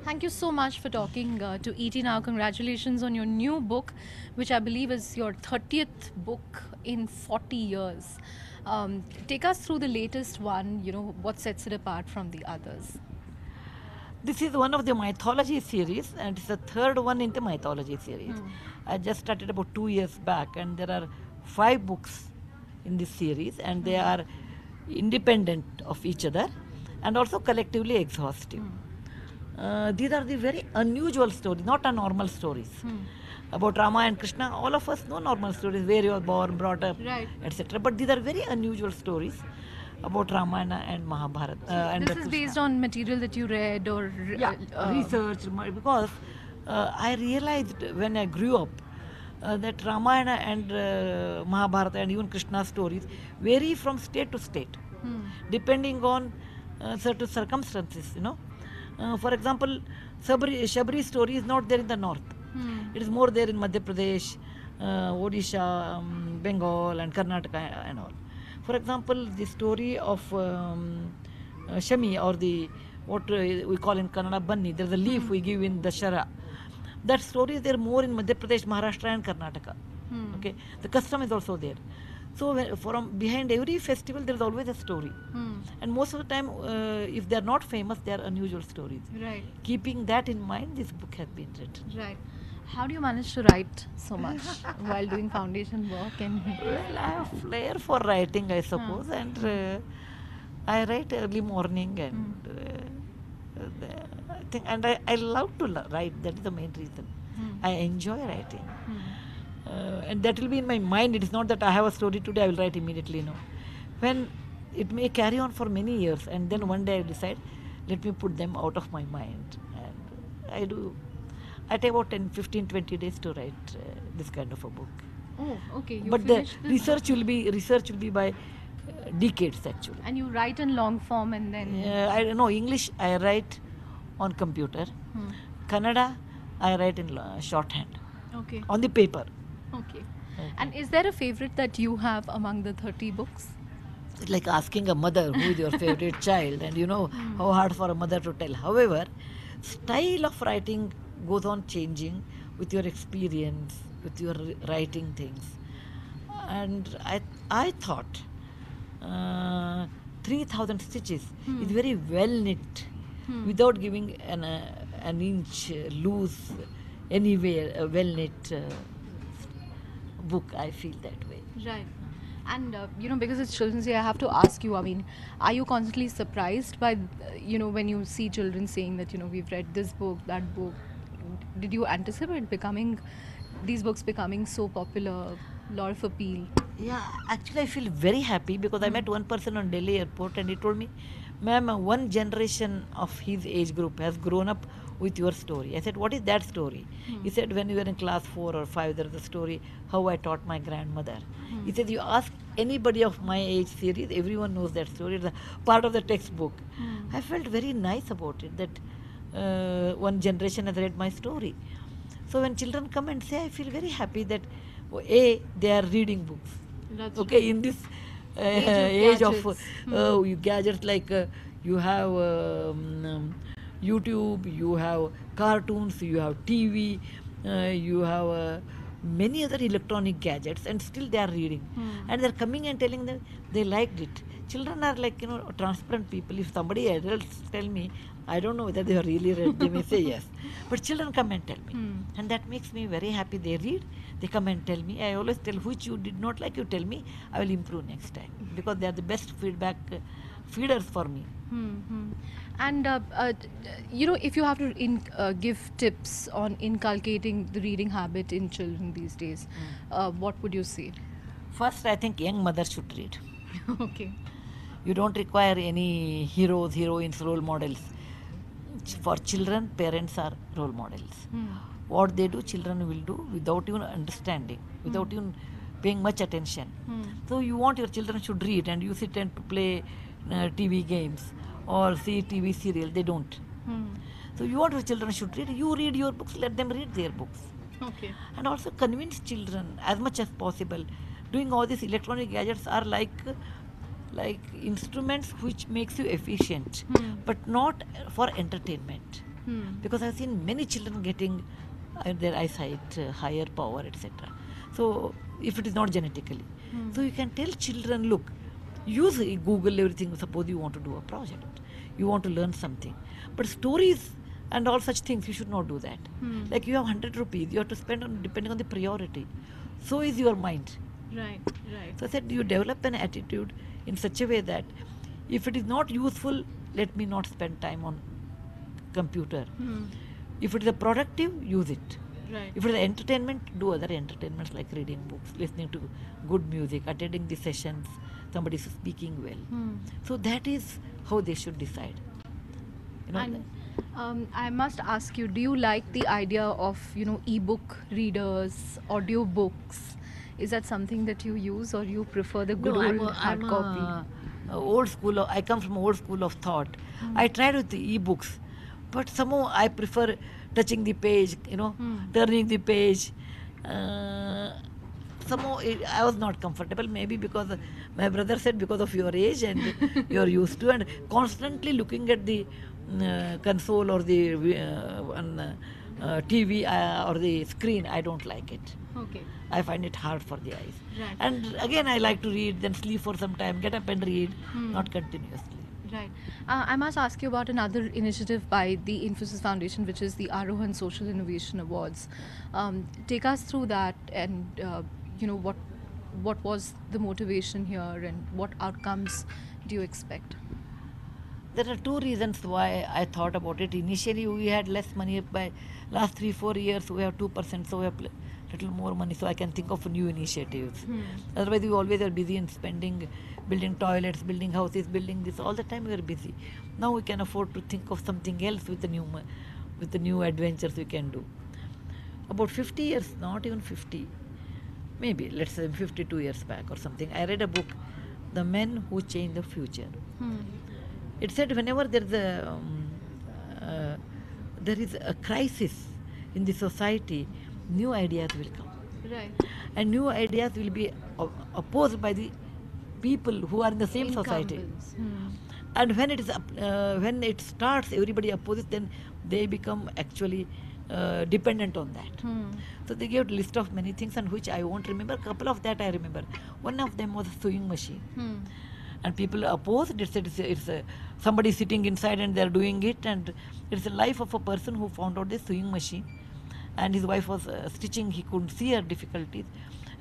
Thank you so much for talking to ET Now. Congratulations on your new book, which I believe is your 30th book in 40 years. Take us through the latest one, what sets it apart from the others. This is one of the mythology series, and it's the third one in the mythology series. I just started about 2 years back, and there are 5 books in this series, and they are independent of each other and also collectively exhaustive. These are the very unusual stories, not a normal stories. About Rama and Krishna, all of us know normal stories, where you are born, brought up, Right. etc. But these are very unusual stories about Ramayana and Mahabharata. And This the is Krishna. based on material that you read or Research, because I realized when I grew up that Ramayana and Mahabharata and even Krishna stories vary from state to state, depending on certain circumstances. For example, Shabri story is not there in the north. It is more there in Madhya Pradesh, Odisha, Bengal, and Karnataka, and all. For example, the story of Shami, or the what we call in Kannada Banni, there's a leaf we give in Dashara. That story is there more in Madhya Pradesh, Maharashtra, and Karnataka. Okay, the custom is also there. So from behind every festival, there is always a story, and most of the time, if they are not famous, they are unusual stories. Right. Keeping that in mind, this book has been written. Right. How do you manage to write so much while doing foundation work? And Well, I have flair for writing, I suppose, and I write early morning, and I think, and I love to write. That is the main reason. I enjoy writing, and that will be in my mind. It is not that I have a story today, I will write immediately. No, when it may carry on for many years, and then one day I decide, let me put them out of my mind, and I do. I take about 10, 15, 20 days to write this kind of a book. oh, okay, you But the finished this research will be by decades actually. and you write in long form and then I don't know English. I write on computer. Kannada, I write in shorthand okay, on the paper. okay. And is there a favorite that you have among the 30 books? It's like asking a mother who is your favorite child, and you know how hard for a mother to tell. However, style of writing goes on changing with your experience, with your writing things. And I thought 3,000 stitches is very well knit, without giving an inch loose anywhere. A well knit book, I feel that way. Right. And because it's Children's Day, I have to ask you. I mean, are you constantly surprised by when you see children saying that we've read this book, that book? Did you anticipate these books becoming so popular, lot of appeal? Yeah, actually, I feel very happy because I met one person on Delhi airport, and he told me, "Ma'am, one generation of his age group has grown up with your story." I said, "What is that story?" He said, "When you were in class 4 or 5, there is a story how I taught my grandmother." He said, "You ask anybody of my age series, everyone knows that story. It's a part of the textbook." I felt very nice about it, that one generation has read my story. So when children come and say, I feel very happy that they are reading books. That's Okay, in this Age age of of gadgets. gadgets, like you have YouTube, you have cartoons, you have TV, you have many other electronic gadgets, and still they are reading, and they're coming and telling them they liked it. Children are like transparent people. If somebody adults tell me, I don't know whether they are really read, they may say yes, but children come and tell me, and that makes me very happy. They read, they come and tell me. I always tell, which you did not like, you tell me, I will improve next time, because they are the best feedback feeders for me. And if you have to give tips on inculcating the reading habit in children these days, what would you say? First, I think young mothers should read. Okay. You don't require any heroes, heroines, role models. For children, parents are role models. What they do, children will do without even understanding, without even paying much attention. So you want your children should read, and you sit and play TV games or see TV serial. They don't. So you want your children should read. You read your books. Let them read their books. Okay. And also convince children as much as possible. Doing all these electronic gadgets are like instruments which makes you efficient, but not for entertainment. because I've seen many children getting their eyesight higher power, etc. So if it is not genetically, so you can tell children, look, use Google everything. Suppose you want to do a project, you want to learn something, but stories and all such things you should not do that. Like you have 100 rupees, you have to spend on depending on the priority. So is your mind. Right, right. So I said you develop an attitude in such a way that if it is not useful, let me not spend time on computer. If it is a productive, use it. Right. If it is entertainment, do other entertainments like reading books, listening to good music, attending the sessions, somebody is speaking well. So that is how they should decide. You know, And I must ask you, do you like the idea of, ebook readers, audiobooks? Is that something that you use, or you prefer the good no, old hard copy? a old school. I come from old school of thought. I tried with the ebooks, but somehow I prefer touching the page. Turning the page. Somehow I was not comfortable. Maybe because my brother said because of your age and you're used to, and constantly looking at the console or the TV or the screen. I don't like it. Okay. I find it hard for the eyes. Right. And again, I like to read, then sleep for some time, get up and read, not continuously. Right. I must ask you about another initiative by the Infosys Foundation, which is the Arohan Social Innovation Awards. Take us through that, and what was the motivation here, and what outcomes do you expect? There are two reasons why I thought about it. Initially, we had less money. By last 3-4 years, we have 2%, so we have little more money, so I can think of new initiatives. Otherwise, we always are busy in spending, building toilets, building houses, building this. All the time we are busy. Now we can afford to think of something else with the new adventures we can do. About 50 years, not even 50, maybe let's say 52 years back or something, I read a book, The Men Who Change the Future. It said whenever there is a crisis in the society, new ideas will come. Right. And new ideas will be opposed by the people who are in the same society. Incumbents. And when it starts, everybody opposes, then they become actually dependent on that. So they gave a list of many things, and which I won't remember. A couple of that I remember. One of them was a sewing machine. And people opposed. It said it's somebody sitting inside and they're doing it, and it's the life of a person who found out this sewing machine, and his wife was stitching. He couldn't see her difficulties,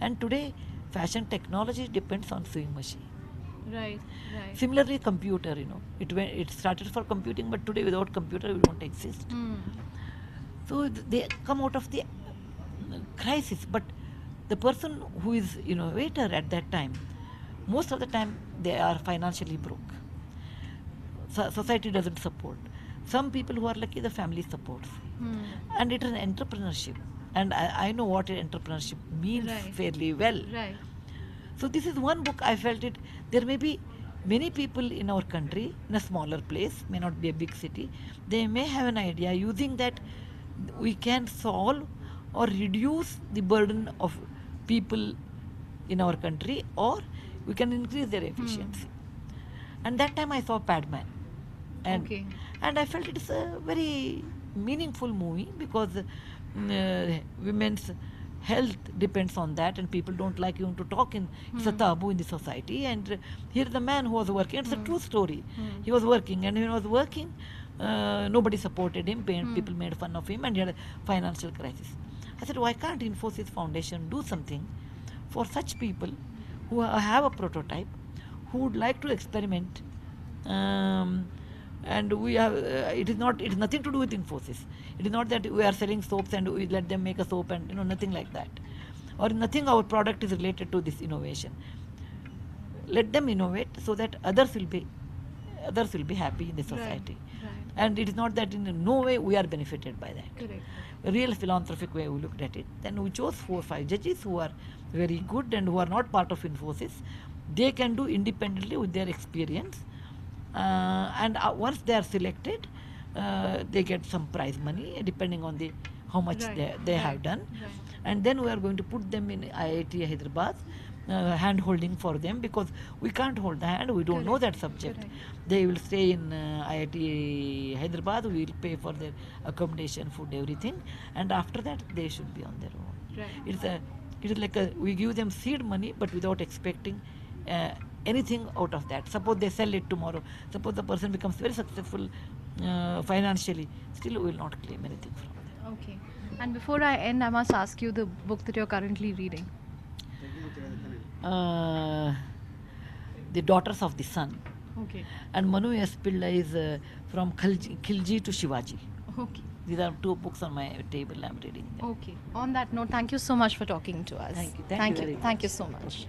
and today fashion technology depends on sewing machine. Right. Right. Similarly, computer. It started for computing, but today without computer we won't exist. So they come out of the crisis, but the person who is innovator at that time, most of the time they are financially broke. Society doesn't support. Some people who are lucky, the family supports. And it is an entrepreneurship. And I know what entrepreneurship means Right. fairly well. Right. So this is one book I felt it. There may be many people in our country, in a smaller place, may not be a big city. They may have an idea. Using that, we can solve or reduce the burden of people in our country, or we can increase their efficiency. And that time I saw Padman. And, Okay. and I felt it's a very meaningful movie, because women's health depends on that, and people don't like even to talk in. It's a taboo in the society. And here the man who was working, it's a true story. He was working, and when he was working, nobody supported him. People made fun of him, and he had a financial crisis. I said, why can't Infosys Foundation do something for such people who have a prototype, who would like to experiment? And we have it is nothing to do with Infosys. It is not that we are selling soaps and we let them make a soap, and nothing like that, or nothing. Our product is related to this innovation. Let them innovate so that others will be happy in the society. Right. And it is not that in no way we are benefited by that. Correct. A real philanthropic way we looked at it. Then we chose 4 or 5 judges who are very good and who are not part of Infosys. They can do independently with their experience. And once they are selected, they get some prize money depending on how much Right. they have Right. done. Right. And then we are going to put them in IIT Hyderabad, hand holding for them, because we can't hold the hand, we don't know that subject. Correct. They will stay in IIT Hyderabad, we will pay for their accommodation, food, everything, and after that they should be on their own. Right. It is like we give them seed money, but without expecting anything out of that. Suppose they sell it tomorrow, suppose the person becomes very successful financially, still we will not claim anything from them. Okay. And before I end, I must ask you the book that you're currently reading. uh, The Daughters of the Sun. Okay. And Manu S. Pillai is from Khilji to Shivaji. Okay. These are two books on my table. I'm reading them. Okay. On that note, thank you so much for talking to us. Thank you. Thank you very Thank you much. so much.